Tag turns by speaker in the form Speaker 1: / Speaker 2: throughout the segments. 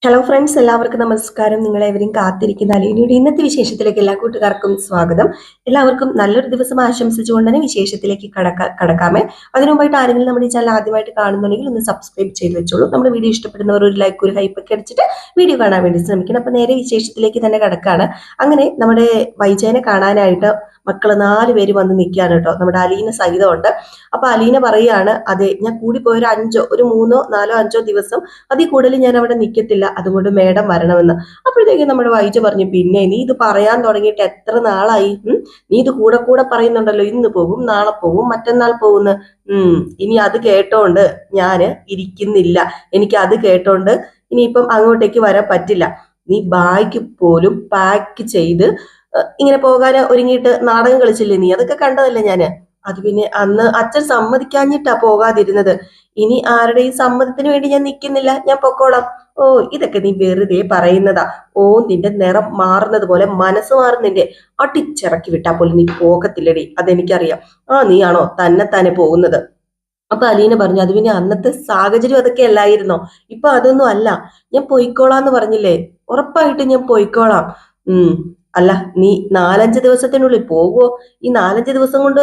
Speaker 1: Hello friends, എല്ലാവർക്കും നമസ്കാരം. നിങ്ങളെവരും കാത്തിരിക്കുന്ന അലീനയുടെ ഇന്നത്തെ വിശേഷത്തിലേക്ക് എല്ലാ കൂട്ടുകാർക്കും സ്വാഗതം. എല്ലാവർക്കും നല്ലൊരു ദിവസം ആശംസിച്ചുകൊണ്ട് തന്നെ വിശേഷത്തിലേക്ക് കടക്കാമേ. അതിനുമുമ്പായിട്ട് ആരെങ്കിലും നമ്മുടെ ഈ ചാനൽ ആദ്യമായിട്ട് കാണുന്നുണ്ടെങ്കിൽ ഒന്ന് സബ്സ്ക്രൈബ് ചെയ്ത് വെച്ചോളൂ. നമ്മുടെ വീഡിയോ ഇഷ്ടപ്പെടുന്നവർ ഒരു ലൈക്ക്, ഒരു ഹൈപ്പ് ഒക്കെ അടിച്ചിട്ട് വീഡിയോ കാണാൻ വേണ്ടി ശ്രമിക്കണം. അപ്പൊ നേരെ വിശേഷത്തിലേക്ക് തന്നെ കടക്കാണ്. അങ്ങനെ നമ്മുടെ വൈജയനെ കാണാനായിട്ട് മക്കള് 4 പേര് വന്ന് നിൽക്കുകയാണ് കേട്ടോ. നമ്മുടെ അലീന സഹിതമുണ്ട്. അപ്പൊ അലീന പറയാണ്, അതെ ഞാൻ കൂടിപ്പോയ ഒരു 3, 4, 5 ദിവസം അതിൽ കൂടുതൽ ഞാൻ അവിടെ നിൽക്കത്തില്ല, അതുകൊണ്ട് മേഡം വരണമെന്ന്. അപ്പോഴത്തേക്കും നമ്മുടെ വൈജ പറഞ്ഞു, പിന്നെ നീ ഇത് പറയാൻ തുടങ്ങിയിട്ട് എത്ര നാളായി? നീ ഇത് കൂടെ കൂടെ പറയുന്നുണ്ടല്ലോ, ഇന്ന് പോകും, നാളെ പോകും, മറ്റന്നാൾ പോകുന്നു. ഇനി അത് കേട്ടോണ്ട് ഞാന് ഇരിക്കുന്നില്ല. എനിക്ക് അത് കേട്ടോണ്ട് ഇനിയിപ്പം അങ്ങോട്ടേക്ക് വരാൻ പറ്റില്ല. നീ ബാഗ് പോലും പാക്ക് ചെയ്ത് ഇങ്ങനെ പോകാൻ ഒരുങ്ങിയിട്ട് നാടകം കളിച്ചില്ലേ നീ? അതൊക്കെ കണ്ടതല്ലേ ഞാന്. അത് പിന്നെ അന്ന് അച്ഛൻ സമ്മതിക്കാഞ്ഞിട്ടാ പോകാതിരുന്നത്. ഇനി ആരുടെയും സമ്മതത്തിന് വേണ്ടി ഞാൻ നിൽക്കുന്നില്ല, ഞാൻ പൊക്കോളാം. ഓ, ഇതൊക്കെ നീ വെറുതെ പറയുന്നതാ. ഓ, നിന്റെ നിറം മാറുന്നത് പോലെ മനസ്സ് മാറുന്നിന്റെ. അടിച്ചിറക്കി വിട്ടാ പോലും നീ പോകത്തില്ലടി, അതെനിക്കറിയാം. നീയാണോ തന്നെ പോകുന്നത്? അപ്പൊ അലീന പറഞ്ഞു, അത് പിന്നെ അന്നത്തെ സാഹചര്യം അതൊക്കെ അല്ലായിരുന്നോ? ഇപ്പൊ അതൊന്നും അല്ല. ഞാൻ പൊയ്ക്കോളാന്ന് പറഞ്ഞില്ലേ, ഉറപ്പായിട്ടും ഞാൻ പൊയ്ക്കോളാം. അല്ല, നീ 4-5 ദിവസത്തിനുള്ളിൽ പോകുവോ? ഈ 4-5 ദിവസം കൊണ്ട്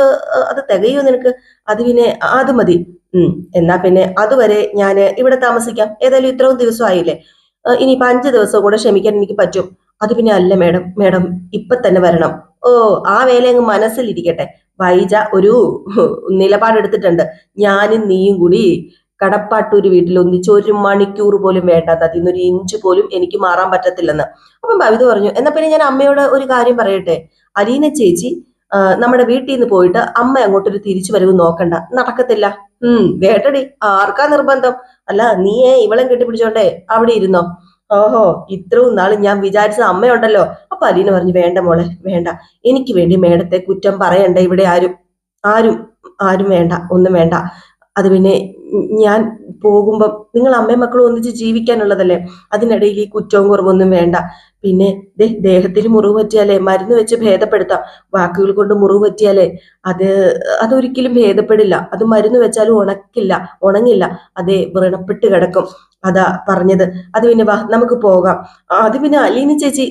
Speaker 1: അത് തികയോ നിനക്ക്? അത് പിന്നെ അത് മതി. എന്നാ പിന്നെ അതുവരെ ഞാൻ ഇവിടെ താമസിക്കാം. ഏതായാലും ഇത്രയും ദിവസം ആയില്ലേ, ഇനിയിപ്പൊ 5 ദിവസം കൂടെ ക്ഷമിക്കാൻ എനിക്ക് പറ്റും. അത് പിന്നെ അല്ല മേഡം, മേഡം ഇപ്പൊ തന്നെ വരണം. ഓ, ആ വേല അങ്ങ് മനസ്സിലിരിക്കട്ടെ. വൈജ ഒരു നിലപാടെടുത്തിട്ടുണ്ട്. ഞാനും നീയും കൂടി കടപ്പാട്ടൂര് വീട്ടിൽ ഒന്നിച്ച് 1 മണിക്കൂർ പോലും വേണ്ട, അതിന്നൊരു ഇഞ്ച് പോലും എനിക്ക് മാറാൻ പറ്റത്തില്ലെന്ന്. അപ്പം ഭവിത പറഞ്ഞു, എന്നാ പിന്നെ ഞാൻ അമ്മയോട് ഒരു കാര്യം പറയട്ടെ. അലീന ചേച്ചി നമ്മുടെ വീട്ടിൽ നിന്ന് പോയിട്ട് അമ്മ അങ്ങോട്ടൊരു തിരിച്ചു വരവ് നോക്കണ്ട, നടക്കത്തില്ല. വേട്ടടി, ആർക്കാ നിർബന്ധം? അല്ല, നീയേ ഇവളെ കെട്ടിപ്പിടിച്ചോണ്ടേ അവിടെ ഇരുന്നോ? ഓഹോ, ഇത്രയും നാള് ഞാൻ വിചാരിച്ച അമ്മയുണ്ടല്ലോ. അപ്പൊ അലീന പറഞ്ഞു, വേണ്ട മോളെ, വേണ്ട. എനിക്ക് വേണ്ടി മേഡത്തെ കുറ്റം പറയണ്ട ഇവിടെ ആരും. ആരും ആരും വേണ്ട, ഒന്നും വേണ്ട. അത് പിന്നെ ഞാൻ പോകുമ്പം നിങ്ങൾ അമ്മയും മക്കളും ഒന്നിച്ച് ജീവിക്കാനുള്ളതല്ലേ. അതിനിടയിൽ ഈ കുറ്റവും കുറവൊന്നും വേണ്ട. പിന്നെ ദേഹത്തിൽ മുറിവ് പറ്റിയാലേ മരുന്ന് വെച്ച് ഭേദപ്പെടുത്താം. വാക്കുകൾ കൊണ്ട് മുറിവ് പറ്റിയാലേ അത് അതൊരിക്കലും ഭേദപ്പെടില്ല. അത് മരുന്ന് വെച്ചാലും ഉണങ്ങില്ല. അതേ വ്രണപ്പെട്ട് കിടക്കും. അതാ പറഞ്ഞത്. അത് പിന്നെ വാ, നമുക്ക് പോകാം. അത് പിന്നെ അലീന ചേച്ചി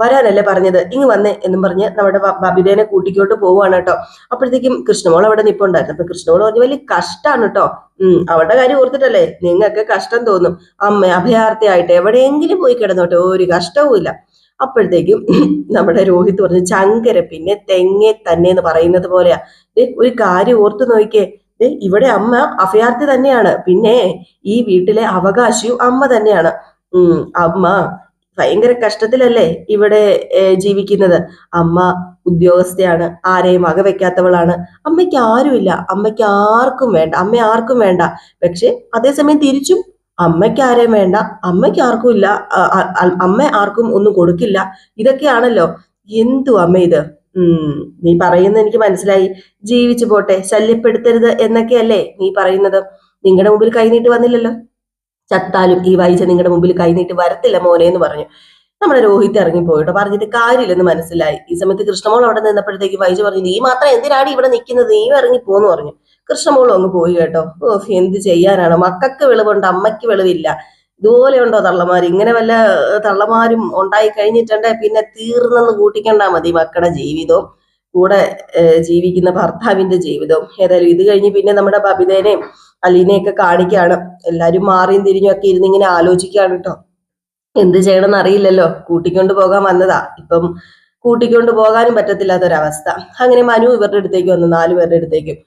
Speaker 1: വരാനല്ലേ പറഞ്ഞത്, ഇങ്ങ് വന്നേ എന്നും പറഞ്ഞ് നമ്മുടെ ബബിതേനെ കൂട്ടിക്കോട്ട് പോവാണ് കേട്ടോ. അപ്പോഴത്തേക്കും കൃഷ്ണമോൾ അവിടെ നിപ്പുണ്ടായിരുന്നു. അപ്പൊ കൃഷ്ണമോൾ പറഞ്ഞു, വലിയ കഷ്ടാണ് കേട്ടോ. അവരുടെ കാര്യം ഓർത്തിട്ടല്ലേ നിങ്ങൾക്ക് കഷ്ടം തോന്നും. അമ്മ അഭയാർത്ഥിയായിട്ട് എവിടെയെങ്കിലും പോയി കിടന്നോട്ടെ, ഒരു കഷ്ടവും ഇല്ല. അപ്പോഴത്തേക്കും നമ്മുടെ രോഹിത് പറഞ്ഞു, ചങ്കര പിന്നെ തെങ്ങെ തന്നെ എന്ന് പറയുന്നത് പോലെയാ. ഒരു കാര്യം ഓർത്തു നോക്കിക്കേ, ഇവിടെ അമ്മ അഭയാർത്ഥി തന്നെയാണ്, പിന്നെ ഈ വീട്ടിലെ അവകാശിയും അമ്മ തന്നെയാണ്. അമ്മ ഭയങ്കര കഷ്ടത്തിലല്ലേ ഇവിടെ ജീവിക്കുന്നത്. അമ്മ ഉദ്യോഗസ്ഥയാണ്, ആരെയും വകവെക്കാത്തവളാണ്. അമ്മയ്ക്ക് ആരുമില്ല, അമ്മയ്ക്ക് ആർക്കും വേണ്ട, അമ്മ ആർക്കും വേണ്ട. പക്ഷെ അതേസമയം തിരിച്ചും അമ്മയ്ക്ക് ആരെയും വേണ്ട, അമ്മയ്ക്ക് ആർക്കും ഇല്ല, അമ്മ ആർക്കും ഒന്നും കൊടുക്കില്ല. ഇതൊക്കെയാണല്ലോ. എന്തു അമ്മ ഇത്? നീ പറയുന്നത് എനിക്ക് മനസ്സിലായി. ജീവിച്ചു പോട്ടെ, ശല്യപ്പെടുത്തരുത് എന്നൊക്കെയല്ലേ നീ പറയുന്നത്. നിങ്ങളുടെ മുമ്പിൽ കൈനീട്ട് വന്നില്ലല്ലോ. ചത്താലും ഈ വൈജ നിങ്ങളുടെ മുമ്പിൽ കൈനീട്ട് വരത്തില്ല മോനെ എന്ന് പറഞ്ഞു. നമ്മുടെ രോഹിത് ഇറങ്ങി പോയിട്ടോ. പറഞ്ഞിട്ട് കാര്യമില്ലെന്ന് മനസ്സിലായി. ഈ സമയത്ത് കൃഷ്ണമോൾ അവിടെ നിന്നപ്പോഴത്തേക്ക് വൈജ പറഞ്ഞു, നീ മാത്രം എന്തിനാണ് ഇവിടെ നിൽക്കുന്നത്, നീ ഇറങ്ങി പോന്ന് പറഞ്ഞു. കൃഷ്ണമോളും അങ്ങ് പോയി കേട്ടോ. എന്ത് ചെയ്യാനാണ്, മക്കൾക്ക് വെളിവുണ്ട്, അമ്മയ്ക്ക് വെളിവില്ല. ഇതുപോലെ ഉണ്ടോ തള്ളമാര്? ഇങ്ങനെ വല്ല തള്ളമാരും ഉണ്ടായി കഴിഞ്ഞിട്ടുണ്ടെ പിന്നെ തീർന്നെന്ന് കൂട്ടിക്കണ്ടാ മതി മക്കളുടെ ജീവിതവും, കൂടെ ജീവിക്കുന്ന ഭർത്താവിന്റെ ജീവിതവും. ഏതായാലും ഇത് കഴിഞ്ഞ് പിന്നെ നമ്മുടെ ബബിതേനെയും അലീനയൊക്കെ കാണിക്കുകയാണ്. എല്ലാരും മാറിയും തിരിഞ്ഞും ഒക്കെ ഇരുന്ന് ഇങ്ങനെ ആലോചിക്കുകയാണ് കേട്ടോ. എന്ത് ചെയ്യണമെന്ന് അറിയില്ലല്ലോ. കൂട്ടിക്കൊണ്ട് പോകാൻ വന്നതാ, ഇപ്പം കൂട്ടിക്കൊണ്ട് പോകാനും പറ്റത്തില്ലാത്തൊരവസ്ഥ. അങ്ങനെ മനു ഇവരുടെ അടുത്തേക്ക് വന്നു, 4 പേരുടെ അടുത്തേക്കും.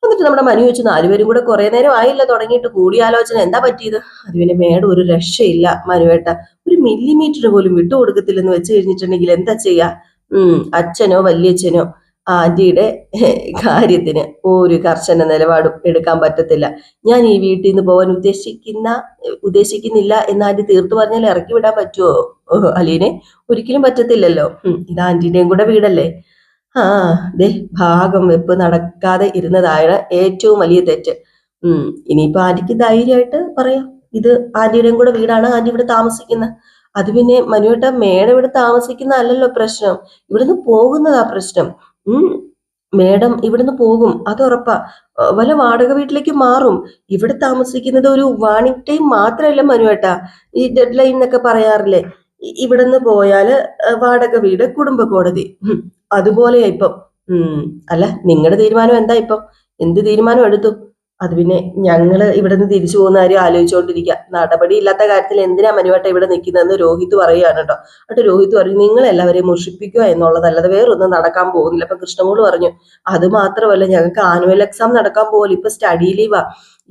Speaker 1: എന്നിട്ട് നമ്മുടെ മനു വെച്ച് 4 പേരും കൂടെ കുറെ നേരം ആയില്ല തുടങ്ങിയിട്ട് കൂടിയാലോചന. എന്താ പറ്റിയത്? അത് പിന്നെ മേഡം ഒരു രക്ഷയില്ല മനുവേട്ട, ഒരു മില്ലിമീറ്റർ പോലും വിട്ടുകൊടുക്കത്തില്ലെന്ന് വെച്ച് കഴിഞ്ഞിട്ടുണ്ടെങ്കിൽ എന്താ ചെയ്യാ? അച്ഛനോ വല്യച്ഛനോ ആന്റിയുടെ കാര്യത്തിന് ഒരു കർശന നിലപാടും എടുക്കാൻ പറ്റത്തില്ല. ഞാൻ ഈ വീട്ടിൽ നിന്ന് പോകാൻ ഉദ്ദേശിക്കുന്നില്ല എന്ന് ആന്റി തീർത്തു പറഞ്ഞാൽ ഇറക്കി വിടാൻ പറ്റുമോ അലീനെ? ഒരിക്കലും പറ്റത്തില്ലല്ലോ. ഇത് ആന്റിന്റെയും കൂടെ വീടല്ലേ. ആ ദേ, ഭാഗം വെപ്പ് നടക്കാതെ ഇരുന്നതായ ഏറ്റവും വലിയ തെറ്റ്. ഇനിയിപ്പോ ആന്റിക്ക് ധൈര്യമായിട്ട് പറയാം, ഇത് ആന്റിയുടെയും കൂടെ വീടാണ്, ആന്റി ഇവിടെ താമസിക്കുന്നത്. അത് പിന്നെ മനുവേട്ട, മേഡം ഇവിടെ താമസിക്കുന്ന അല്ലല്ലോ പ്രശ്നം, ഇവിടുന്ന് പോകുന്നതാ പ്രശ്നം. മേഡം ഇവിടുന്ന് പോകും, അത് ഉറപ്പാ. വല്ല വാടക വീട്ടിലേക്ക് മാറും. ഇവിടെ താമസിക്കുന്നത് ഒരു വാണിംഗ് ടൈം മാത്രമല്ല മനുവേട്ടാ, ഈ ഡെഡ് ലൈൻ എന്നൊക്കെ പറയാറില്ലേ, ഇവിടുന്ന് പോയാല് വാടക വീട്, കുടുംബ കോടതി. അതുപോലെയാ ഇപ്പം. ഉം അല്ല, നിങ്ങളുടെ തീരുമാനം എന്താ ഇപ്പം? എന്ത് തീരുമാനം എടുത്തു? അത് പിന്നെ ഞങ്ങള് ഇവിടുന്ന് തിരിച്ചു പോകുന്ന കാര്യം ആലോചിച്ചുകൊണ്ടിരിക്കുക. നടപടി ഇല്ലാത്ത കാര്യത്തിൽ എന്തിനാ മനുവേട്ട ഇവിടെ നിൽക്കുന്നതെന്ന് രോഹിത് പറയുകയാണ് കേട്ടോ. എന്നിട്ട് രോഹിത് പറഞ്ഞു, നിങ്ങൾ എല്ലാവരെയും മുഷിപ്പിക്കുക എന്നുള്ളതല്ലാതെ വേറൊന്നും നടക്കാൻ പോകുന്നില്ല. അപ്പൊ കൃഷ്ണമോള് പറഞ്ഞു, അത് മാത്രമല്ല, ഞങ്ങൾക്ക് ആനുവൽ എക്സാം നടക്കാൻ പോകില്ല, ഇപ്പൊ സ്റ്റഡി ലീവാ,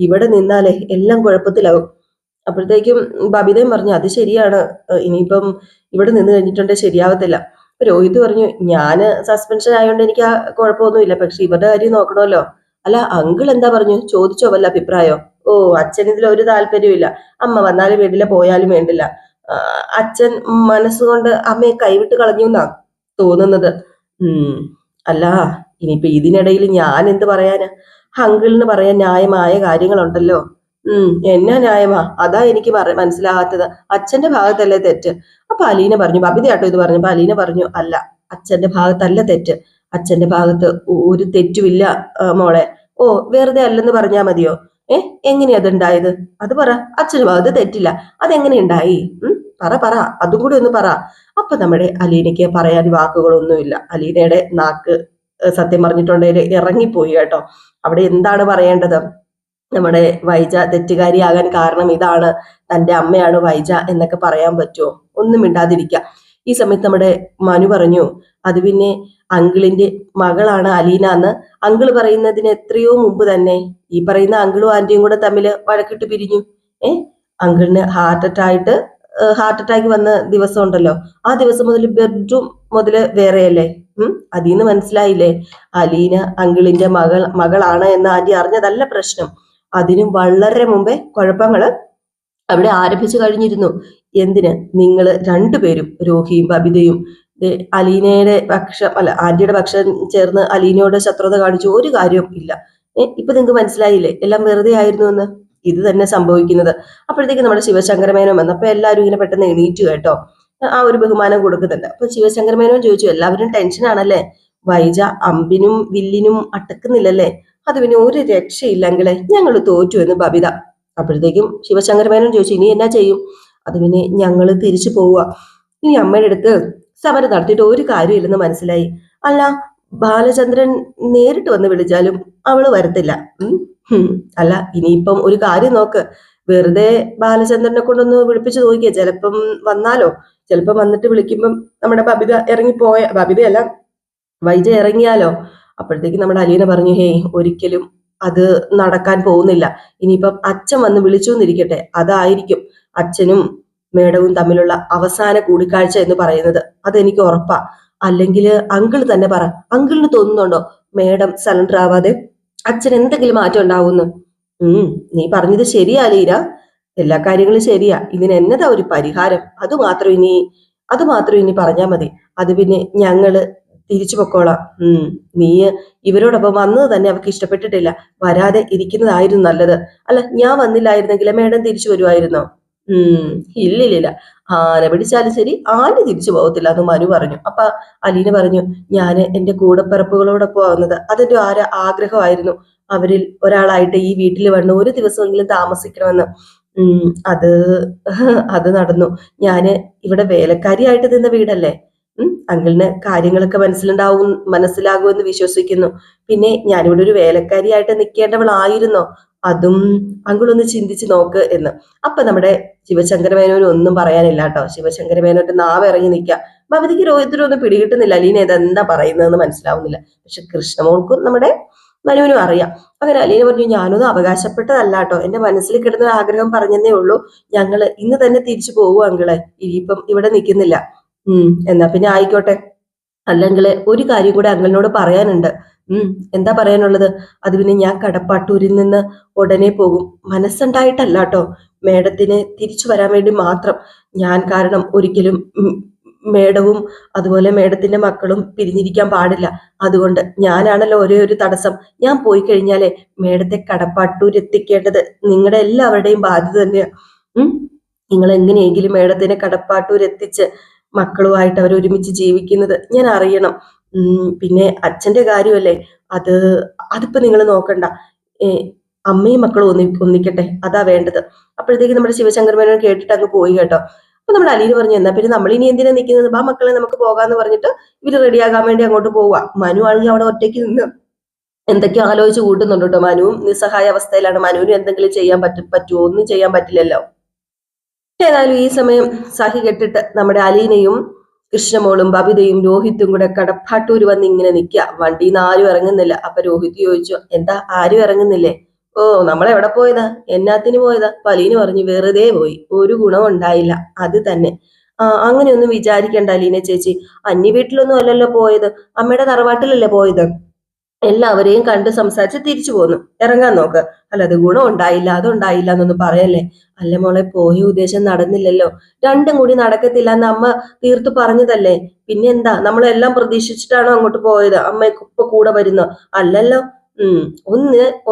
Speaker 1: ഇവിടെ നിന്നാലേ എല്ലാം കുഴപ്പത്തിലാവും. അപ്പോഴത്തേക്കും ബബിതയും പറഞ്ഞു, അത് ശരിയാണ്, ഇനിയിപ്പം ഇവിടെ നിന്ന് കഴിഞ്ഞിട്ടുണ്ടെങ്കിൽ ശരിയാവത്തില്ല. രോഹിത് പറഞ്ഞു, ഞാന് സസ്പെൻഷൻ ആയതുകൊണ്ട് എനിക്ക് ആ കുഴപ്പമൊന്നുമില്ല, പക്ഷെ ഇവരുടെ കാര്യം നോക്കണമല്ലോ. അല്ല, അങ്കിൾ എന്താ പറഞ്ഞു, ചോദിച്ചോ വല്ല അഭിപ്രായോ? ഓ, അച്ഛൻ ഇതിൽ ഒരു താല്പര്യമില്ല, അമ്മ വന്നാലും വീട്ടിലെ പോയാലും വേണ്ടില്ല. അച്ഛൻ മനസ്സുകൊണ്ട് അമ്മയെ കൈവിട്ട് കളഞ്ഞു എന്നാ തോന്നുന്നത്. ഉം അല്ല, ഇനിയിപ്പൊ ഇതിനിടയിൽ ഞാൻ എന്ത് പറയാനാ? അങ്കിളിന് പറയാൻ ന്യായമായ കാര്യങ്ങളുണ്ടല്ലോ. എന്നാ ന്യായമാ? അതാ എനിക്ക് മനസ്സിലാകാത്തത്. അച്ഛന്റെ ഭാഗത്തല്ലേ തെറ്റ്? അപ്പൊ അലീന പറഞ്ഞു, ബബിതയാട്ടോ ഇത് പറഞ്ഞപ്പോ അലീന പറഞ്ഞു, അല്ല, അച്ഛന്റെ ഭാഗത്തല്ല തെറ്റ്, അച്ഛന്റെ ഭാഗത്ത് ഒരു തെറ്റുമില്ല മോളെ. ഓ, വെറുതെ അല്ലെന്ന് പറഞ്ഞാ മതിയോ? എങ്ങനെയാ അതുണ്ടായത്? അത് പറ. അച്ഛന്റെ ഭാഗത്ത് തെറ്റില്ല, അതെങ്ങനെ ഉണ്ടായി? പറ, അതും കൂടി ഒന്ന് പറ. അപ്പൊ നമ്മുടെ അലീനയ്ക്ക് പറയാൻ വാക്കുകളൊന്നുമില്ല. അലീനയുടെ നാക്ക് സത്യം പറഞ്ഞിട്ടുണ്ടെങ്കിൽ ഇറങ്ങിപ്പോയി കേട്ടോ. അവിടെ എന്താണ് പറയേണ്ടത്? നമ്മുടെ വൈജ തെറ്റുകാരിയാകാൻ കാരണം ഇതാണ്, തന്റെ അമ്മയാണ് വൈജ എന്നൊക്കെ പറയാൻ പറ്റുമോ? ഒന്നും മിണ്ടാതിരിക്കുക. ഈ സമയത്ത് നമ്മുടെ മനു പറഞ്ഞു, അത് പിന്നെ അങ്കിളിന്റെ മകളാണ് അലീന എന്ന് അങ്കിള് പറയുന്നതിന് എത്രയോ മുമ്പ് തന്നെ ഈ പറയുന്ന അങ്കിളും ആന്റിയും കൂടെ തമ്മിൽ വഴക്കിട്ട് പിരിഞ്ഞു. അങ്കിളിന് ഹാർട്ട് അറ്റാക്ക് വന്ന ദിവസം ഉണ്ടല്ലോ, ആ ദിവസം മുതൽ ബെഡ്റൂം മുതല് വേറെയല്ലേ. അതിന്ന് മനസ്സിലായില്ലേ, അലീന അങ്കിളിന്റെ മകളാണ് എന്ന് ആന്റി അറിഞ്ഞതല്ല പ്രശ്നം. അതിനും വളരെ മുമ്പേ കുഴപ്പങ്ങള് അവിടെ ആരംഭിച്ചു കഴിഞ്ഞിരുന്നു. എന്തിന്? നിങ്ങൾ രണ്ടുപേരും, രോഹിയും ബബിതയും അലീനയുടെ പക്ഷം അല്ല ആന്റിയുടെ പക്ഷം ചേർന്ന് അലീനയോട് ശത്രുത കാണിച്ചു, ഒരു കാര്യവും ഇല്ല. ഇപ്പൊ നിങ്ങൾക്ക് മനസ്സിലായില്ലേ, എല്ലാം വെറുതെ ആയിരുന്നു എന്ന്. ഇത് തന്നെ സംഭവിക്കുന്നത്. അപ്പോഴത്തേക്ക് നമ്മുടെ ശിവശങ്കരമേനോൻ വന്നപ്പോ എല്ലാവരും ഇങ്ങനെ പെട്ടെന്ന് എണീറ്റു കേട്ടോ. ആ ഒരു ബഹുമാനം കൊടുക്കുന്നുണ്ട്. അപ്പൊ ശിവശങ്കരമേനോൻ ചോദിച്ചു, എല്ലാവരും ടെൻഷനാണല്ലേ? വൈജ അമ്പിനും വില്ലിനും അട്ടക്കുന്നില്ലല്ലേ? അത് പിന്നെ ഒരു രക്ഷയില്ലെങ്കിലേ, ഞങ്ങൾ തോറ്റു എന്ന് ബബിത. അപ്പോഴത്തേക്കും ശിവശങ്കരമേനോൻ ചോദിച്ചു, ഇനി എന്നാ ചെയ്യും? അത് പിന്നെ ഞങ്ങൾ തിരിച്ചു പോവുക, ഇനി അമ്മയുടെ അടുത്ത് സമരം നടത്തിയിട്ട് ഒരു കാര്യമില്ലെന്ന് മനസ്സിലായി. അല്ല, ബാലചന്ദ്രൻ നേരിട്ട് വന്ന് വിളിച്ചാലും അവള് വരത്തില്ല. അല്ല, ഇനിയിപ്പം ഒരു കാര്യം നോക്ക്, വെറുതെ ബാലചന്ദ്രനെ കൊണ്ടൊന്ന് വിളിപ്പിച്ചു നോക്കിയേ, ചിലപ്പം വന്നാലോ. ചിലപ്പം വന്നിട്ട് വിളിക്കുമ്പം നമ്മുടെ ബബിതയല്ല വൈജ ഇറങ്ങിയാലോ. അപ്പോഴത്തേക്ക് നമ്മുടെ അലീന പറഞ്ഞു, ഹേയ്, ഒരിക്കലും അത് നടക്കാൻ പോകുന്നില്ല. ഇനിയിപ്പം അച്ഛൻ വന്ന് വിളിച്ചു എന്നിരിക്കട്ടെ, അതായിരിക്കും അച്ഛനും മേഡവും തമ്മിലുള്ള അവസാന കൂടിക്കാഴ്ച എന്ന് പറയുന്നത്. അതെനിക്ക് ഉറപ്പാ. അല്ലെങ്കിൽ അങ്കിൾ തന്നെ പറ, അങ്കിളിന് തോന്നുന്നുണ്ടോ മേഡം സറണ്ടർ ആവാതെ അച്ഛൻ എന്തെങ്കിലും മാറ്റം ഉണ്ടാവുന്നു? നീ പറഞ്ഞത് ശരിയാ ലീന, എല്ലാ കാര്യങ്ങളും ശരിയാ. ഇതിന് എന്നതാ ഒരു പരിഹാരം? അത് മാത്രം ഇനി പറഞ്ഞാൽ മതി. അത് പിന്നെ ഞങ്ങള് തിരിച്ചു പൊക്കോളാം. നീ ഇവരോടൊപ്പം വന്നത് തന്നെ അവർക്ക് ഇഷ്ടപ്പെട്ടിട്ടില്ല, വരാതെ ഇരിക്കുന്നതായിരുന്നു നല്ലത്. അല്ല, ഞാൻ വന്നില്ലായിരുന്നെങ്കിൽ മേഡം തിരിച്ചു വരുമായിരുന്നോ? ഇല്ലില്ല, ആന പിടിച്ചാലും ശരി ആന തിരിച്ചു പോകത്തില്ല എന്ന് മനു പറഞ്ഞു. അപ്പൊ അലീന പറഞ്ഞു, ഞാൻ എന്റെ കൂടപ്പിറപ്പുകളോടൊപ്പം ആവുന്നത് അതെന്റെ ആഗ്രഹമായിരുന്നു. അവരിൽ ഒരാളായിട്ട് ഈ വീട്ടിൽ വന്ന് ഒരു ദിവസമെങ്കിലും താമസിക്കണമെന്ന്. അത് അത് നടന്നു. ഞാന് ഇവിടെ വേലക്കാരിയായിട്ട് നിന്ന വീടല്ലേ. അങ്കിളിന് കാര്യങ്ങളൊക്കെ മനസ്സിലാകുമെന്ന് വിശ്വസിക്കുന്നു. പിന്നെ ഞാനിവിടെ ഒരു വേലക്കാരിയായിട്ട് നിൽക്കേണ്ടവളായിരുന്നോ? അതും അങ്കിൾ ഒന്ന് ചിന്തിച്ച് നോക്ക് എന്ന്. അപ്പൊ നമ്മുടെ ശിവശങ്കരമേനോന് ഒന്നും പറയാനില്ല കേട്ടോ. ശിവശങ്കരമേനോന്റെ നാവ് ഇറങ്ങി നിൽക്കുക. ഭവതിക്ക് രോഹിത്തിനൊന്നും പിടികിട്ടുന്നില്ല, അലീന ഇതെന്താ പറയുന്നതെന്ന് മനസ്സിലാവുന്നില്ല. പക്ഷെ കൃഷ്ണമോൾക്കും നമ്മുടെ മനുവിനും അറിയാം. അങ്ങനെ അലീന പറഞ്ഞു, ഞാനൊന്നും അവകാശപ്പെട്ടതല്ല കേട്ടോ, എന്റെ മനസ്സിൽ കിടന്ന ആഗ്രഹം പറഞ്ഞതേ ഉള്ളൂ. ഞങ്ങള് ഇന്ന് തന്നെ തിരിച്ചു പോകും അങ്കിളെ, ഇനിയിപ്പം ഇവിടെ നിൽക്കുന്നില്ല. എന്നാ പിന്നെ ആയിക്കോട്ടെ. അല്ലെങ്കിൽ ഒരു കാര്യം കൂടെ അങ്കിളിനോട് പറയാനുണ്ട്. എന്താ പറയാനുള്ളത്? അത് പിന്നെ ഞാൻ കടപ്പാട്ടൂരിൽ നിന്ന് ഉടനെ പോകും. മനസ്സുണ്ടായിട്ടല്ല കേട്ടോ, മേഡത്തിന് തിരിച്ചു വരാൻ വേണ്ടി മാത്രം. ഞാൻ കാരണം ഒരിക്കലും മേഡവും അതുപോലെ മേഡത്തിന്റെ മക്കളും പിരിഞ്ഞിരിക്കാൻ പാടില്ല. അതുകൊണ്ട് ഞാനാണല്ലോ ഒരേ ഒരു തടസ്സം. ഞാൻ പോയി കഴിഞ്ഞാലേ മേഡത്തെ കടപ്പാട്ടൂർ എത്തിക്കേണ്ടത് നിങ്ങളുടെ എല്ലാവരുടെയും ബാധ്യത തന്നെയാ. നിങ്ങൾ എങ്ങനെയെങ്കിലും മേഡത്തിനെ കടപ്പാട്ടൂർ എത്തിച്ച് മക്കളുമായിട്ട് അവർ ഒരുമിച്ച് ജീവിക്കുന്നത് ഞാൻ അറിയണം. പിന്നെ അച്ഛന്റെ കാര്യമല്ലേ, അത് അതിപ്പോ നിങ്ങൾ നോക്കണ്ട. ഏ, അമ്മയും മക്കളും ഒന്നിക്കട്ടെ, അതാ വേണ്ടത്. അപ്പോഴത്തേക്ക് നമ്മുടെ ശിവശങ്കർ മേനോൻ കേട്ടിട്ട് അങ്ങ് പോയി കേട്ടോ. അപ്പൊ നമ്മുടെ അലീന് പറഞ്ഞു, എന്നാ പിന്നെ നമ്മൾ ഇനി എന്തിനാ നിൽക്കുന്നത്, ബാ മക്കളെ നമുക്ക് പോകാന്ന് പറഞ്ഞിട്ട് ഇവര് റെഡിയാകാൻ വേണ്ടി അങ്ങോട്ട് പോവാ. മനു ആണെങ്കിൽ അവിടെ ഒറ്റയ്ക്ക് നിന്ന് എന്തൊക്കെയോ ആലോചിച്ച് കൂട്ടുന്നുണ്ട് കേട്ടോ. മനുവും നിസ്സഹായ അവസ്ഥയിലാണ്. മനുവിന് എന്തെങ്കിലും ചെയ്യാൻ പറ്റുമോ? ഒന്നും ചെയ്യാൻ പറ്റില്ലല്ലോ. ഏതായാലും ഈ സമയം സഹി കെട്ടിട്ട് നമ്മുടെ അലീനയും കൃഷ്ണമോളും ബബിതയും രോഹിത്തും കൂടെ കടപ്പാട്ടൂര് വന്ന് ഇങ്ങനെ നിൽക്കുക. വണ്ടിയിൽ നിന്ന് ആരും ഇറങ്ങുന്നില്ല. അപ്പൊ രോഹിത് ചോദിച്ചു, എന്താ ആരും ഇറങ്ങുന്നില്ലേ? ഓ, നമ്മളെവിടെ പോയതാ, എന്നാത്തിന് പോയതാ? അലീന പറഞ്ഞു, വെറുതെ പോയി, ഒരു ഗുണവും ഉണ്ടായില്ല, അത് തന്നെ. അങ്ങനെയൊന്നും വിചാരിക്കണ്ട അലീന ചേച്ചി, അന്യ വീട്ടിലൊന്നും അല്ലല്ലോ പോയത്, അമ്മയുടെ തറവാട്ടിലല്ലേ പോയത്. എല്ലാവരെയും കണ്ട് സംസാരിച്ച് തിരിച്ചു പോന്നു, ഇറങ്ങാൻ നോക്ക്. അല്ല, അത് ഗുണം ഉണ്ടായില്ല, അതുണ്ടായില്ല എന്നൊന്നും പറയല്ലേ. അല്ല മോളെ, പോയ ഉദ്ദേശം നടന്നില്ലല്ലോ, രണ്ടും കൂടി നടക്കത്തില്ല എന്ന് അമ്മ തീർത്തു പറഞ്ഞതല്ലേ. പിന്നെ എന്താ, നമ്മളെല്ലാം പ്രതീക്ഷിച്ചിട്ടാണോ അങ്ങോട്ട് പോയത്? അമ്മ ഇപ്പൊ കൂടെ വരുന്നോ? അല്ലല്ലോ.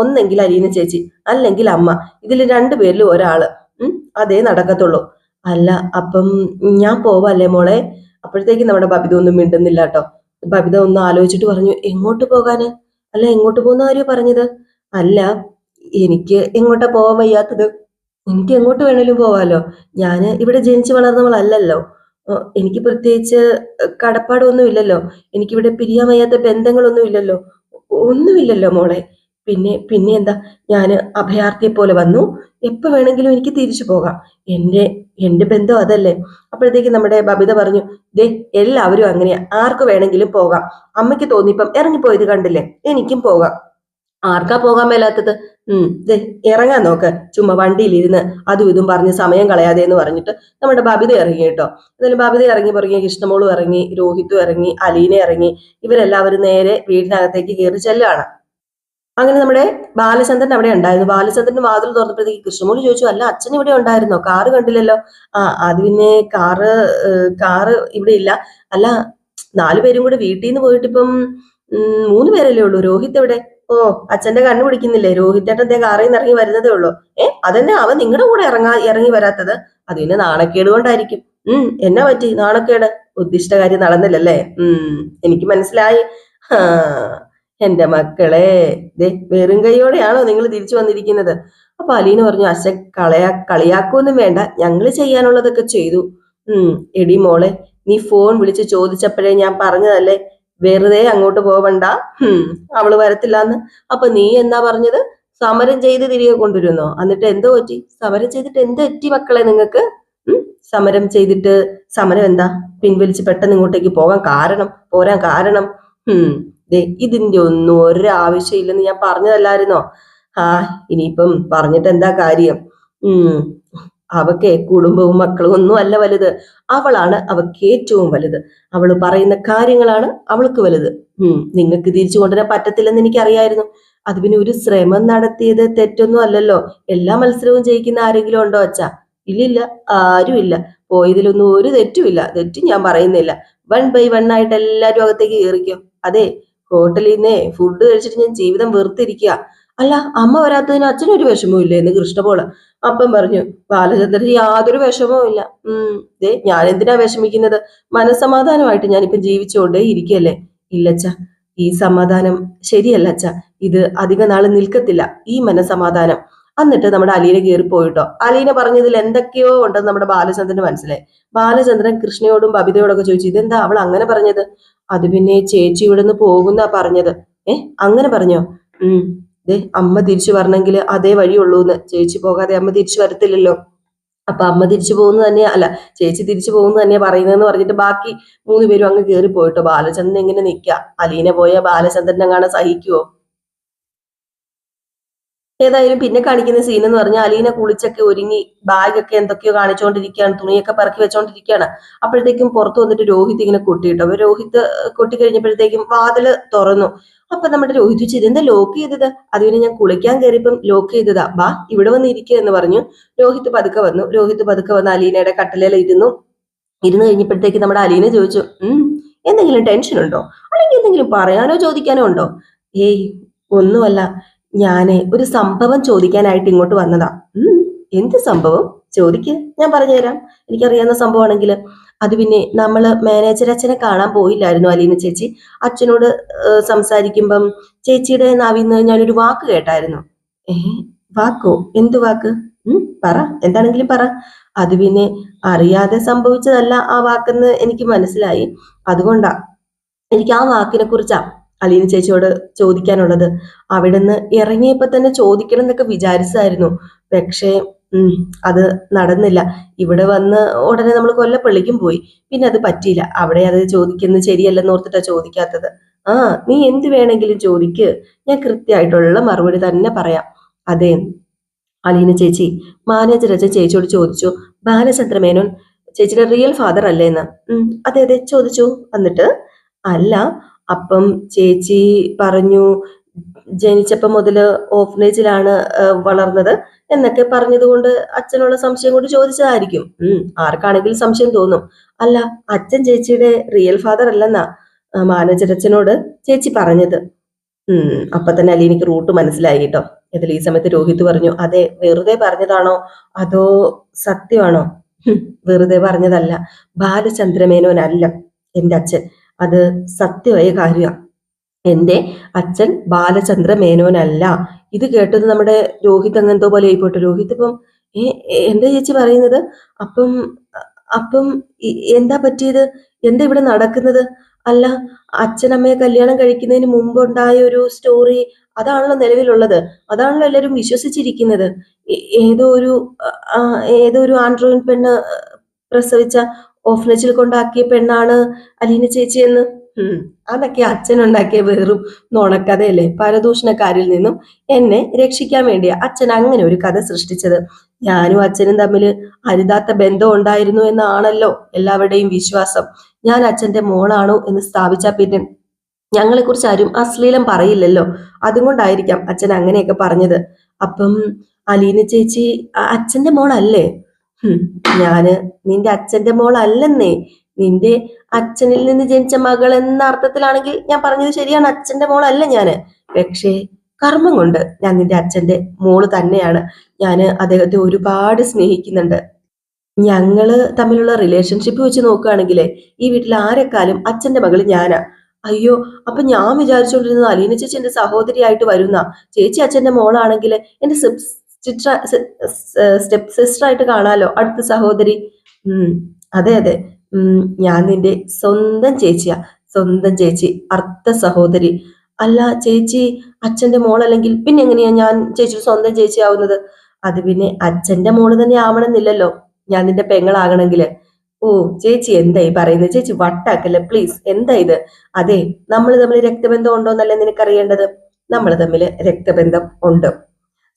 Speaker 1: ഒന്നെങ്കിൽ അലീന ചേച്ചി, അല്ലെങ്കിൽ അമ്മ, ഇതിൽ രണ്ടുപേരിലും ഒരാള്. അതേ നടക്കത്തുള്ളൂ. അല്ല, അപ്പം ഞാൻ പോവല്ലേ മോളെ? അപ്പോഴത്തേക്ക് നമ്മുടെ ബബിത ഒന്നും മിണ്ടുന്നില്ല കേട്ടോ. ബബിത ഒന്ന് ആലോചിച്ചിട്ട് പറഞ്ഞു, എങ്ങോട്ട് പോകാന്? അല്ല, എങ്ങോട്ട് പോകുന്ന കാര്യം പറഞ്ഞത്? അല്ല, എനിക്ക് എങ്ങോട്ടാ പോവാൻ വയ്യാത്തത്? എനിക്ക് എങ്ങോട്ട് വേണേലും പോവാലോ. ഞാന് ഇവിടെ ജനിച്ചു വളർന്നവളല്ലല്ലോ. എനിക്ക് പ്രത്യേകിച്ച് കടപ്പാടൊന്നും ഇല്ലല്ലോ. എനിക്കിവിടെ പിരിയാൻ വയ്യാത്ത ബന്ധങ്ങളൊന്നും ഇല്ലല്ലോ. ഒന്നുമില്ലല്ലോ മോളെ. പിന്നെ എന്താ, ഞാന് അഭയാർത്ഥിയെ പോലെ വന്നു, എപ്പോ വേണമെങ്കിലും എനിക്ക് തിരിച്ചു പോകാം. എന്റെ എന്റെ ബന്ധം അതല്ലേ. അപ്പോഴത്തേക്ക് നമ്മുടെ ബബിത പറഞ്ഞു, ദേ, എല്ലാവരും അങ്ങനെയാ, ആർക്ക് വേണമെങ്കിലും പോകാം. അമ്മയ്ക്ക് തോന്നിപ്പം ഇറങ്ങിപ്പോയത് കണ്ടില്ലേ, എനിക്കും പോകാം. ആർക്കാ പോകാൻ മേലാത്തത്? ദേ, ഇറങ്ങാൻ നോക്ക്, ചുമ്മാ വണ്ടിയിലിരുന്ന് അതും ഇതും പറഞ്ഞ് സമയം കളയാതെ എന്ന് പറഞ്ഞിട്ട് നമ്മുടെ ബബിത ഇറങ്ങി കേട്ടോ. എന്നാലും ബബിത ഇറങ്ങി പുറകെ കൃഷ്ണമോളും ഇറങ്ങി, രോഹിത്തും ഇറങ്ങി, അലീന ഇറങ്ങി. ഇവരെല്ലാവരും നേരെ വീടിനകത്തേക്ക് കയറി ചെല്ലുകയാണ്. അങ്ങനെ നമ്മുടെ ബാലചന്ദ്രൻ അവിടെ ഉണ്ടായിരുന്നു. ബാലചന്ദ്രൻ വാതിൽ തുറന്നപ്പോഴത്തേക്ക് കൃഷ്ണമോളി ചോദിച്ചു, അല്ല, അച്ഛൻ ഇവിടെ ഉണ്ടായിരുന്നോ? കാറ് കണ്ടില്ലല്ലോ. അത് പിന്നെ കാറ് ഇവിടെ ഇല്ല. അല്ല, 4 പേരും കൂടെ വീട്ടിൽ നിന്ന് പോയിട്ട് ഇപ്പം 3 പേരല്ലേ ഉള്ളൂ. രോഹിത് എവിടെ? ഓ, അച്ഛന്റെ കണ്ണു പിടിക്കുന്നില്ലേ? രോഹിത്തേട്ടൻ കാറിൽ നിന്ന് ഇറങ്ങി വരുന്നതേ ഉള്ളൂ. അതന്നെ, അവൻ നിങ്ങളുടെ കൂടെ ഇറങ്ങി വരാത്തത്. അത് പിന്നെ നാണക്കേട് കൊണ്ടായിരിക്കും. എന്നാ പറ്റി നാണക്കേട്? ഉദ്ദിഷ്ട കാര്യം നടന്നില്ലല്ലേ? എനിക്ക് മനസ്സിലായി. ആ, എന്റെ മക്കളെ, വെറും കൈയോടെയാണോ നിങ്ങൾ തിരിച്ചു വന്നിരിക്കുന്നത്? അപ്പൊ അലീന പറഞ്ഞു, അച്ഛൻ കളിയാക്കൊന്നും വേണ്ട, ഞങ്ങൾ ചെയ്യാനുള്ളതൊക്കെ ചെയ്തു. എടി മോളെ, നീ ഫോൺ വിളിച്ച് ചോദിച്ചപ്പോഴേ ഞാൻ പറഞ്ഞതല്ലേ, വെറുതെ അങ്ങോട്ട് പോവണ്ട, അവള് വരത്തില്ലാന്ന്. അപ്പൊ നീ എന്താ പറഞ്ഞത്? സമരം ചെയ്ത് തിരികെ കൊണ്ടുവരുന്നോ? എന്നിട്ട് എന്തോ പറ്റി? സമരം ചെയ്തിട്ട് എന്ത് പറ്റി മക്കളെ നിങ്ങൾക്ക്? സമരം എന്താ പിൻവലിച്ച് പെട്ടെന്ന് ഇങ്ങോട്ടേക്ക് പോരാൻ കാരണം? ഇതിന്റെ ഒന്നും ഒരാവശ്യമില്ലെന്ന് ഞാൻ പറഞ്ഞതല്ലായിരുന്നോ? ഇനിയിപ്പം പറഞ്ഞിട്ട് എന്താ കാര്യം? അവക്ക് കുടുംബവും മക്കളും ഒന്നും അല്ല വലുത്, അവളാണ് അവക്ക് ഏറ്റവും വലുത്. അവള് പറയുന്ന കാര്യങ്ങളാണ് അവൾക്ക് വലുത്. നിങ്ങൾക്ക് തിരിച്ചു കൊണ്ടുവരാൻ പറ്റത്തില്ലെന്ന് എനിക്കറിയായിരുന്നു. അത് പിന്നെ ഒരു ശ്രമം നടത്തിയത് തെറ്റൊന്നും അല്ലല്ലോ. എല്ലാ മത്സരവും ജയിക്കുന്ന ആരെങ്കിലും ഉണ്ടോ അച്ഛാ? ഇല്ലില്ല, ആരുമില്ല. പോയതിലൊന്നും ഒരു തെറ്റുമില്ല. തെറ്റും ഞാൻ പറയുന്നില്ല. 1 by 1 ആയിട്ട് എല്ലാരും അകത്തേക്ക് കയറിക്കോ. അതെ, ഹോട്ടലിൽ നിന്നേ ഫുഡ് കഴിച്ചിട്ട് ഞാൻ ജീവിതം വെറുത്തിരിക്കുക. അല്ല, അമ്മ വരാത്തതിന് അച്ഛനൊരു വിഷമവും ഇല്ലേ എന്ന് കൃഷ്ണപോള് അപ്പം പറഞ്ഞു. ബാലചന്ദ്രന് യാതൊരു വിഷമവും ഇല്ല. ഞാൻ എന്തിനാ വിഷമിക്കുന്നത്? മനസ്സമാധാനമായിട്ട് ഞാനിപ്പം ജീവിച്ചുകൊണ്ടേ ഇരിക്കല്ലേ. ഇല്ലച്ച, ഈ സമാധാനം ശരിയല്ല അച്ഛ. ഇത് അധിക നാള് നിൽക്കത്തില്ല, ഈ മനസ്സമാധാനം. എന്നിട്ട് നമ്മുടെ അലീന കയറിപ്പോയിട്ടോ. അലീന പറഞ്ഞതിൽ എന്തൊക്കെയോ ഉണ്ടെന്ന് നമ്മുടെ ബാലചന്ദ്രന് മനസ്സിലായി. ബാലചന്ദ്രൻ കൃഷ്ണയോടും ബബിതയോടൊക്കെ ചോദിച്ചു, ഇതെന്താ അവൾ അങ്ങനെ പറഞ്ഞത്? അത് പിന്നെ ചേച്ചി ഇവിടുന്ന് പോകുന്നാ പറഞ്ഞത്. അങ്ങനെ പറഞ്ഞോ? അമ്മ തിരിച്ചു വരണമെങ്കിൽ അതേ വഴിയുള്ളൂന്ന്. ചേച്ചി പോകാതെ അമ്മ തിരിച്ചു വരത്തില്ലല്ലോ. അപ്പൊ അമ്മ തിരിച്ചു പോകുന്നു തന്നെയാ, അല്ല, ചേച്ചി തിരിച്ചു പോകുന്നു തന്നെയാ പറയുന്നതെന്ന് പറഞ്ഞിട്ട് ബാക്കി 3 പേരും അങ്ങ് കയറി പോയിട്ടോ. ബാലചന്ദ്രൻ എങ്ങനെ നിൽക്കുക? അലീന പോയ ബാലചന്ദ്രനെ കാണാൻ സഹിക്കുവോ? ഏതായാലും പിന്നെ കാണിക്കുന്ന സീൻ എന്ന് പറഞ്ഞാൽ അലീന കുളിച്ചൊക്കെ ഒരുങ്ങി ബാഗൊക്കെ എന്തൊക്കെയോ കാണിച്ചുകൊണ്ടിരിക്കുകയാണ്, തുണിയൊക്കെ പറക്കി വെച്ചോണ്ടിരിക്കുകയാണ്. അപ്പോഴത്തേക്കും പുറത്തു വന്നിട്ട് രോഹിത് ഇങ്ങനെ കൊട്ടിയിട്ടോ. അപ്പൊ രോഹിത് കൊട്ടി കഴിഞ്ഞപ്പോഴത്തേക്കും വാതില് തുറന്നു. അപ്പൊ നമ്മുടെ രോഹിത് ചോദിച്ചു, ഇതെന്താ ലോക്ക് ചെയ്തത്? അത് പിന്നെ ഞാൻ കുളിക്കാൻ കയറിയപ്പം ലോക്ക് ചെയ്തതാ, ബാ ഇവിടെ വന്ന് ഇരിക്കുക എന്ന് പറഞ്ഞു. രോഹിത് പതുക്കെ വന്ന് അലീനയുടെ കട്ടിലേൽ ഇരുന്ന് കഴിഞ്ഞപ്പോഴത്തേക്ക് നമ്മുടെ അലീന ചോദിച്ചു, എന്തെങ്കിലും ടെൻഷൻ ഉണ്ടോ? അല്ലെങ്കിൽ എന്തെങ്കിലും പറയാനോ ചോദിക്കാനോ ഉണ്ടോ? ഏയ്, ഒന്നുമല്ല, ഞാന് ഒരു സംഭവം ചോദിക്കാനായിട്ട് ഇങ്ങോട്ട് വന്നതാ. എന്ത് സംഭവം? ചോദിക്ക്, ഞാൻ പറഞ്ഞുതരാം. എനിക്കറിയാവുന്ന സംഭവമാണെങ്കിൽ. അത് പിന്നെ നമ്മള് മാനേജർ അച്ഛനെ കാണാൻ പോയില്ലായിരുന്നു അലീന ചേച്ചി. അച്ഛനോട് സംസാരിക്കുമ്പം ചേച്ചിയുടെ നാവിന്ന് ഞാനൊരു വാക്ക് കേട്ടായിരുന്നു. ഏ, വാക്കോ? എന്ത് വാക്ക്? പറ, എന്താണെങ്കിലും പറ. അത് പിന്നെ അറിയാതെ സംഭവിച്ചതല്ല ആ വാക്കെന്ന് എനിക്ക് മനസ്സിലായി. അതുകൊണ്ടാ എനിക്ക് ആ വാക്കിനെ കുറിച്ചാ അലീന ചേച്ചിയോട് ചോദിക്കാനുള്ളത്. അവിടുന്ന് ഇറങ്ങിയപ്പോ തന്നെ ചോദിക്കണം എന്നൊക്കെ വിചാരിച്ചതായിരുന്നു. പക്ഷേ ഉം അത് നടന്നില്ല. ഇവിടെ വന്ന് ഉടനെ നമ്മൾ കൊല്ലപ്പള്ളിക്കും പോയി. പിന്നെ അത് പറ്റിയില്ല. അവിടെ അത് ചോദിക്കുന്നത് ശരിയല്ലെന്ന് ഓർത്തിട്ടാ ചോദിക്കാത്തത്. ആ, നീ എന്ത് വേണമെങ്കിലും ചോദിക്ക്, ഞാൻ കൃത്യമായിട്ടുള്ള മറുപടി തന്നെ പറയാം. അതെ, അലീന ചേച്ചി, മാനേജർ അച്ഛൻ ചേച്ചിയോട് ചോദിച്ചു, ബാലചന്ദ്ര മേനോൻ ചേച്ചിയുടെ റിയൽ ഫാദർ അല്ലേന്ന്. അതെ അതെ, ചോദിച്ചു. എന്നിട്ട് അല്ല, അപ്പം ചേച്ചി പറഞ്ഞു ജനിച്ചപ്പം മുതല് ഓഫനേജിലാണ് വളർന്നത് എന്നൊക്കെ പറഞ്ഞത് കൊണ്ട് അച്ഛനുള്ള സംശയം കൊണ്ട് ചോദിച്ചതായിരിക്കും. ആർക്കാണെങ്കിലും സംശയം തോന്നും. അല്ല, അച്ഛൻ ചേച്ചിയുടെ റിയൽ ഫാദർ അല്ലെന്നാ മാനേജർ അച്ഛനോട് ചേച്ചി പറഞ്ഞത്. അപ്പൊ തന്നെ അലീനക്ക് റൂട്ട് മനസ്സിലായി കേട്ടോ. ഇതിൽ ഈ സമയത്ത് രോഹിത് പറഞ്ഞു, അതെ, വെറുതെ പറഞ്ഞതാണോ അതോ സത്യമാണോ? വെറുതെ പറഞ്ഞതല്ല. ബാലചന്ദ്രമേനോനല്ല എന്റെ അച്ഛൻ. അത് സത്യമായ കാര്യമാണ്. എന്റെ അച്ഛൻ ബാലചന്ദ്ര മേനോനല്ല. ഇത് കേട്ടത് നമ്മുടെ രോഹിത് അങ്ങെന്തോ പോലെ ആയിപ്പോട്ടെ. രോഹിത് ഇപ്പം എന്താ ചേച്ചി പറയുന്നത്? അപ്പം അപ്പം എന്താ പറ്റിയത്? എന്താ ഇവിടെ നടക്കുന്നത്? അല്ല, അച്ഛനമ്മയെ കല്യാണം കഴിക്കുന്നതിന് മുമ്പുണ്ടായ ഒരു സ്റ്റോറി അതാണല്ലോ നിലവിലുള്ളത്. അതാണല്ലോ എല്ലാവരും വിശ്വസിച്ചിരിക്കുന്നത്. ഏതോ ഒരു ഏതോ ഒരു ആൻഡ്രോയിൻ പെണ്ണ് പ്രസവിച്ച ഓഫനേജിൽ കൊണ്ടാക്കിയ പെണ്ണാണ് അലീന ചേച്ചി എന്ന്. അതൊക്കെ അച്ഛനുണ്ടാക്കിയ വെറും നുണക്കഥയല്ലേ. പരദൂഷണക്കാരിൽ നിന്നും എന്നെ രക്ഷിക്കാൻ വേണ്ടിയാ അച്ഛൻ അങ്ങനെ ഒരു കഥ സൃഷ്ടിച്ചത്. ഞാനും അച്ഛനും തമ്മിൽ അരുതാത്ത ബന്ധം ഉണ്ടായിരുന്നു എന്നാണല്ലോ എല്ലാവരുടെയും വിശ്വാസം. ഞാൻ അച്ഛന്റെ മോളാണോ എന്ന് സ്ഥാപിച്ചാ പിന്നെ ഞങ്ങളെ കുറിച്ച് ആരും അശ്ലീലം പറയില്ലല്ലോ. അതുകൊണ്ടായിരിക്കാം അച്ഛൻ അങ്ങനെയൊക്കെ പറഞ്ഞത്. അപ്പം അലീന ചേച്ചി അച്ഛന്റെ മോളല്ലേ? ഞാന് നിന്റെ അച്ഛന്റെ മോളല്ലെന്നേ. നിന്റെ അച്ഛനിൽ നിന്ന് ജനിച്ച മകൾ എന്ന അർത്ഥത്തിലാണെങ്കിൽ ഞാൻ പറഞ്ഞത് ശരിയാണ്, അച്ഛന്റെ മോളല്ല ഞാന്. പക്ഷേ കർമ്മം കൊണ്ട് ഞാൻ നിന്റെ അച്ഛന്റെ മോള് തന്നെയാണ്. ഞാന് അദ്ദേഹത്തെ ഒരുപാട് സ്നേഹിക്കുന്നുണ്ട്. ഞങ്ങള് തമ്മിലുള്ള റിലേഷൻഷിപ്പ് വെച്ച് നോക്കുകയാണെങ്കിലേ ഈ വീട്ടിൽ ആരെക്കാളും അച്ഛന്റെ മകള് ഞാനാ. അയ്യോ, അപ്പൊ ഞാൻ വിചാരിച്ചുകൊണ്ടിരുന്നത് അലീന ചേച്ചി എന്റെ സഹോദരിയായിട്ട് വരുന്ന. ചേച്ചി അച്ഛന്റെ മോളാണെങ്കിൽ എന്റെ സ്റ്റെപ്പ് സിസ്റ്റർ ആയിട്ട് കാണാലോ, അടുത്ത സഹോദരി. അതെ അതെ, ഞാൻ നിന്റെ സ്വന്തം ചേച്ചിയാ, സ്വന്തം ചേച്ചി, അർത്ഥ സഹോദരി. അല്ല ചേച്ചി അച്ഛന്റെ മോളല്ലെങ്കിൽ പിന്നെ എങ്ങനെയാ ഞാൻ ചേച്ചിയുടെ സ്വന്തം ചേച്ചി ആവുന്നത്? അത് പിന്നെ അച്ഛന്റെ മോള് തന്നെ ആവണമെന്നില്ലല്ലോ ഞാൻ നിന്റെ പെങ്ങളാകണമെങ്കില്. ഓ ചേച്ചി എന്തായി പറയുന്നത്? ചേച്ചി വട്ടാക്കല്ലേ പ്ലീസ്. എന്താ ഇത്? അതെ, നമ്മൾ തമ്മിൽ രക്തബന്ധം ഉണ്ടോന്നല്ലേ നിനക്കറിയേണ്ടത്. നമ്മൾ തമ്മിൽ രക്തബന്ധം ഉണ്ട്,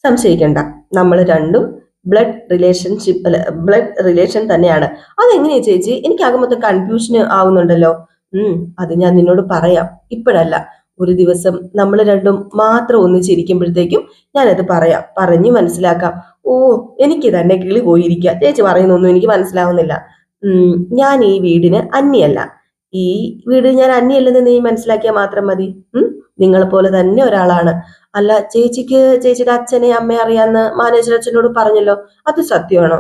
Speaker 1: സംശയിക്കണ്ട. നമ്മൾ രണ്ടും ബ്ലഡ് റിലേഷൻഷിപ്പ് അല്ല, ബ്ലഡ് റിലേഷൻ തന്നെയാണ്. അതെങ്ങനെയാ ചേച്ചി? എനിക്ക് ആകെ മൊത്തം കൺഫ്യൂഷന് ആവുന്നുണ്ടല്ലോ. അത് ഞാൻ നിന്നോട് പറയാം, ഇപ്പോഴല്ല. ഒരു ദിവസം നമ്മൾ രണ്ടും മാത്രം ഒന്നിച്ചിരിക്കുമ്പോഴത്തേക്കും ഞാനത് പറയാം, പറഞ്ഞു മനസ്സിലാക്കാം. ഓ, എനിക്ക് തന്നെ കിളി പോയിരിക്കുക. ചേച്ചി പറയുന്നൊന്നും എനിക്ക് മനസ്സിലാവുന്നില്ല. ഞാൻ ഈ വീടിന് അന്യല്ല. ഈ വീട് ഞാൻ അന്യല്ലെന്ന് നീ മനസ്സിലാക്കിയാൽ മാത്രം മതി. നിങ്ങളെ പോലെ തന്നെ ഒരാളാണ്. അല്ല, ചേച്ചിക്ക് ചേച്ചിയുടെ അച്ഛനെ അമ്മയെ അറിയാന്ന് മാനേജർ അച്ഛനോട് പറഞ്ഞല്ലോ, അത് സത്യമാണോ?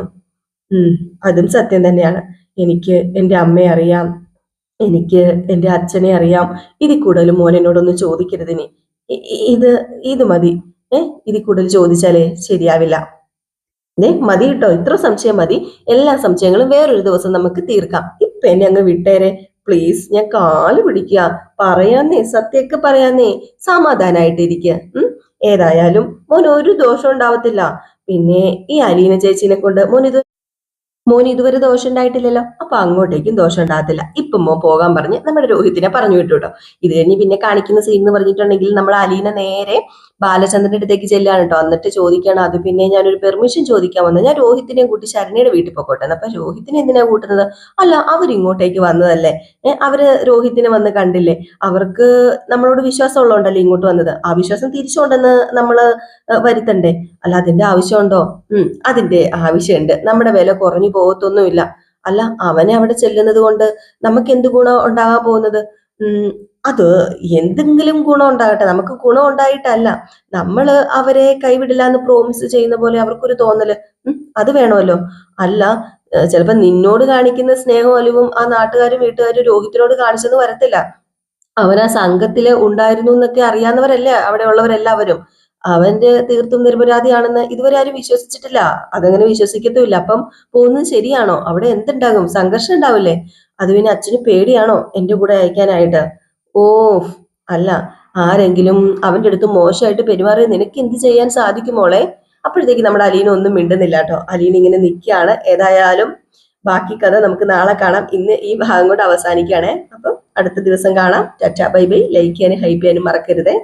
Speaker 1: അതും സത്യം തന്നെയാണ്. എനിക്ക് എൻ്റെ അമ്മയെ അറിയാം, എനിക്ക് എൻ്റെ അച്ഛനെ അറിയാം. ഇതിൽ കൂടുതൽ മോൻ എന്നോടൊന്നും ചോദിക്കരുതിനി. ഇത് ഇത് മതി. ഇതിൽ കൂടുതൽ ചോദിച്ചാലേ ശരിയാവില്ല. മതി കേട്ടോ, ഇത്ര സംശയം മതി. എല്ലാ സംശയങ്ങളും വേറൊരു ദിവസം നമുക്ക് തീർക്കാം. ഇപ്പൊ എന്നെ അങ്ങ് വിട്ടേരെ പ്ലീസ്. ഞാൻ കാല് പിടിക്കുക. പറയാന്നേ, സത്യമൊക്കെ പറയാന്നേ. സമാധാനായിട്ടിരിക്കുക. ഏതായാലും മോൻ ഒരു ദോഷം ഉണ്ടാവത്തില്ല. പിന്നെ ഈ അലീന ചേച്ചിനെ കൊണ്ട് മോന് ഇതുവരെ ദോഷം ഉണ്ടായിട്ടില്ലല്ലോ, അപ്പൊ അങ്ങോട്ടേക്കും ദോഷം ഉണ്ടാകത്തില്ല. ഇപ്പം മോൻ പോകാൻ പറഞ്ഞ് നമ്മുടെ രോഹിത്തിനെ പറഞ്ഞു വിട്ടു കേട്ടോ. ഇത് കഴിഞ്ഞ് പിന്നെ കാണിക്കുന്ന സീൻ എന്ന് പറഞ്ഞിട്ടുണ്ടെങ്കിൽ നമ്മൾ അലീന നേരെ ബാലചന്ദ്രന്റെ അടുത്തേക്ക് ചെല്ലാണ് കേട്ടോ. എന്നിട്ട് ചോദിക്കണം, അത് പിന്നെ ഞാനൊരു പെർമിഷൻ ചോദിക്കാൻ വന്നത്, ഞാൻ രോഹിത്തിനെയും കൂട്ടി ശരണ്യയുടെ വീട്ടിൽ പോയിക്കോട്ടെ. അപ്പൊ രോഹിത്തിനെ എന്തിനാ കൂട്ടുന്നത്? അല്ല, അവരിങ്ങോട്ടേക്ക് വന്നതല്ലേ. അവര് രോഹിത്തിനെ വന്ന് കണ്ടില്ലേ, അവർക്ക് നമ്മളോട് വിശ്വാസം ഉള്ളതുകൊണ്ടല്ലേ ഇങ്ങോട്ട് വന്നത്. ആ വിശ്വാസം തിരിച്ചുകൊണ്ടെന്ന് നമ്മള് വരുത്തണ്ടേ? അല്ല, അതിന്റെ ആവശ്യമുണ്ടോ? അതിന്റെ ആവശ്യമുണ്ട്. നമ്മുടെ വില കുറഞ്ഞു പോകത്തൊന്നുമില്ല. അല്ല, അവനെ അവിടെ ചെല്ലുന്നത് കൊണ്ട് നമുക്ക് എന്ത് ഗുണം ഉണ്ടാകാൻ പോകുന്നത്? ഉം, അത് എന്തെങ്കിലും ഗുണം ഉണ്ടാകട്ടെ, നമുക്ക് ഗുണം ഉണ്ടായിട്ടല്ല, നമ്മള് അവരെ കൈവിടില്ല എന്ന് പ്രോമിസ് ചെയ്യുന്ന പോലെ അവർക്കൊരു തോന്നല്, അത് വേണമല്ലോ. അല്ല, ചിലപ്പോ നിന്നോട് കാണിക്കുന്ന സ്നേഹവും അലിവും ആ നാട്ടുകാരും വീട്ടുകാരും രോഹിത്തിനോട് കാണിച്ചെന്ന് വരത്തില്ല. അവൻ ആ സംഘത്തില് ഉണ്ടായിരുന്നു എന്നൊക്കെ അറിയാവുന്നവരല്ലേ അവിടെ ഉള്ളവരെല്ലാവരും. അവന്റെ തീർത്തും നിരപരാധിയാണെന്ന് ഇതുവരെ ആരും വിശ്വസിച്ചിട്ടില്ല. അതങ്ങനെ വിശ്വസിക്കത്തുമില്ല. അപ്പം പോകുന്നത് ശരിയാണോ? അവിടെ എന്തുണ്ടാകും? സംഘർഷം ഉണ്ടാവില്ലേ? അത് പിന്നെ അച്ഛന് പേടിയാണോ എന്റെ കൂടെ അയക്കാനായിട്ട്? ഓ, അല്ല, ആരെങ്കിലും അവന്റെ അടുത്ത് മോശമായിട്ട് പെരുമാറിയ നിനക്ക് എന്ത് ചെയ്യാൻ സാധിക്കും മോളെ? അപ്പോഴത്തേക്ക് നമ്മുടെ അലീന ഒന്നും മിണ്ടുന്നില്ല കേട്ടോ. അലീന ഇങ്ങനെ നിൽക്കുകയാണ്. ഏതായാലും ബാക്കി കഥ നമുക്ക് നാളെ കാണാം. ഇന്ന് ഈ ഭാഗം കൊണ്ട് അവസാനിക്കുകയാണേ. അപ്പം അടുത്ത ദിവസം കാണാം. Tata bye bye. ലൈക്ക് ചെയ്യാനും ഹൈപ്പ് ചെയ്യാനും മറക്കരുതേ.